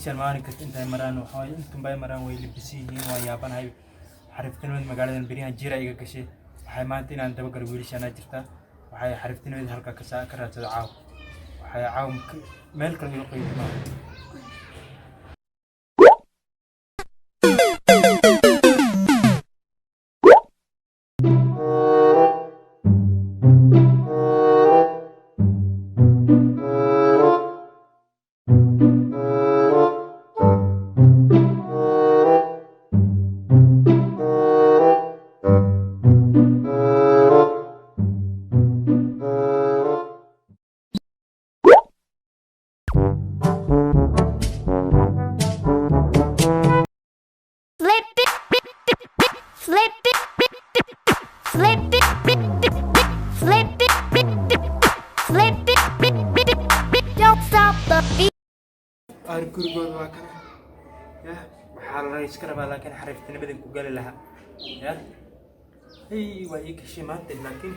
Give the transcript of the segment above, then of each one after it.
wiilashan maalin kasta intay maraan waxa intan bay maraan way libisiin waa yaabanahay xariftinimada magaaladan bariyan jira iga gashay waxay maanta inaan daba gar wiilashan jirta waxay xariftinimada halka ka raadsada caaw waxay caaw meel kale iyo qiimo gurigood waa kana ya waxa la iska rabaa laakiin xariftinimadan ku gali lahaa ya waa ii kashay maanta laakiin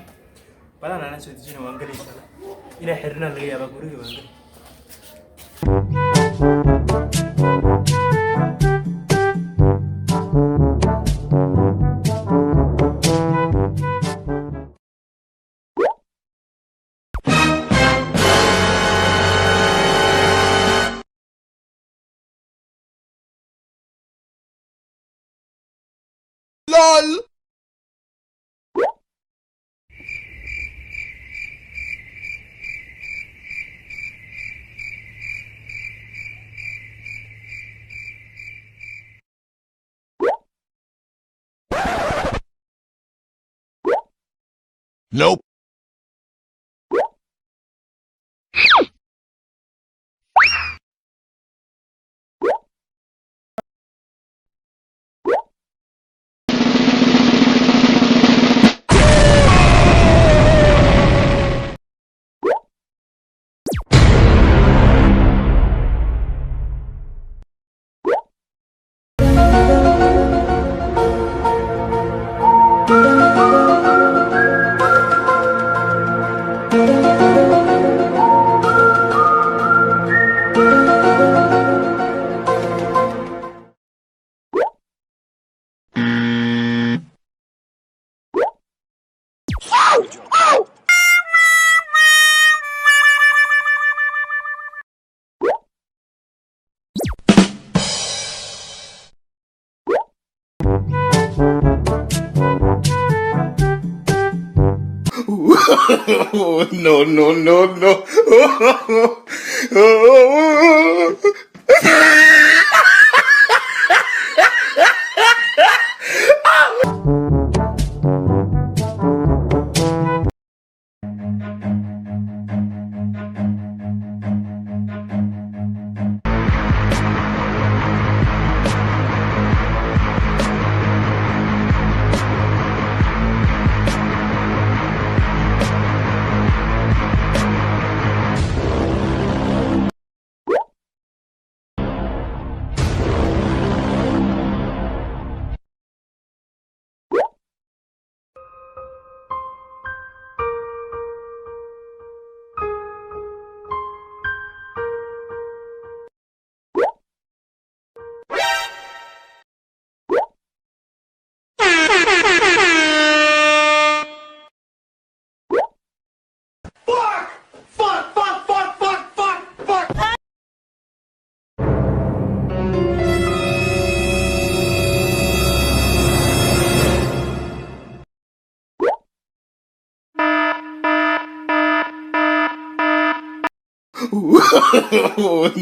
badan aan soo dejino waan gali insha Allah ila xirna laga yaabaa guriga waan gali LOL Nope. No, no, no, no.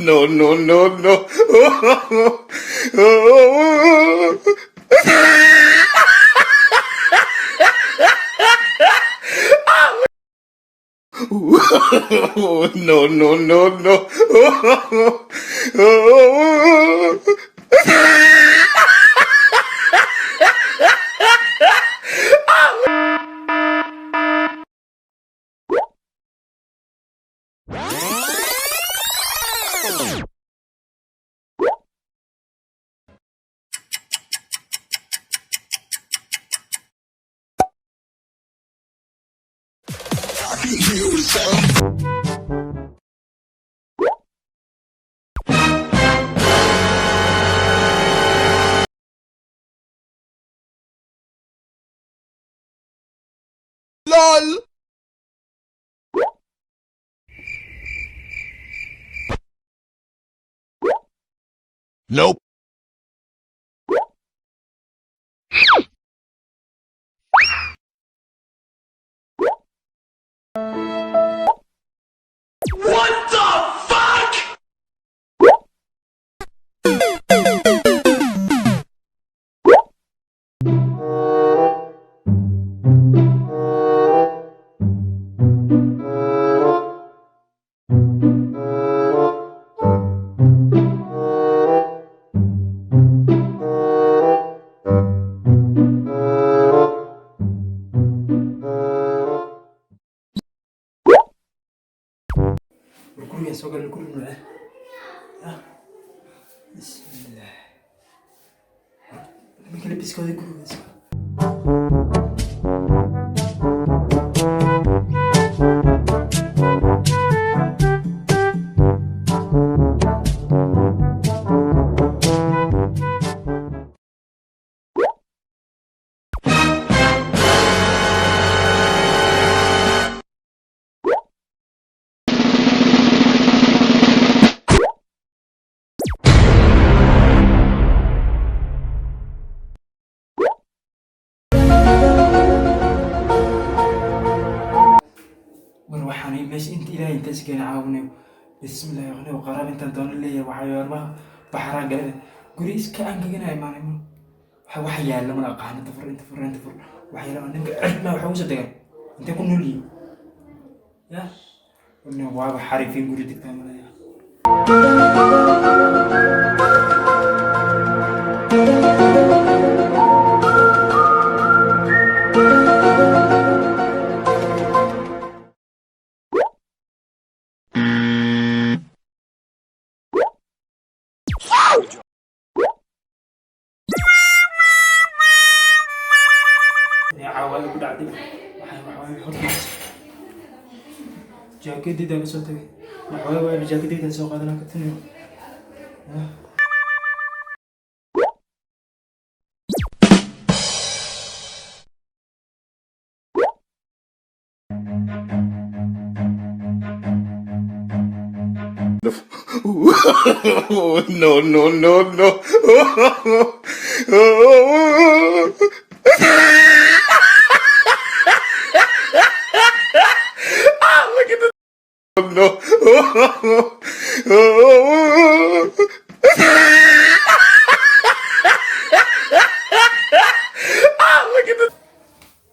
No, no, no, no. No, no, no, no. LOL. Nope. What the fuck? الكل يسوق الكل معه بسم الله ممكن لبس كذا كل يسوق وروحاني ماشي انت الهي انت سكين عاوني بسم الله يغني وقراب انت دون اللي وحيوار بحرا قال قريس كان كنا ايمان وحيا لما قاعد انت فر وحيا لما نك ما وحوس دغ انت كن لي يا انه واب حريفين قريت كامل يا عوال يقول عدي وحي جاكيت دي ده بسوتك وحي جاكيت دي ده سوق هذا كتني No, no, no, no. Look at the no. Look at the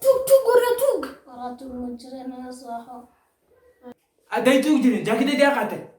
Tuug, ورا tuug مجرى أنا صاحو. أداي توك جرين جاكيت دي أقعد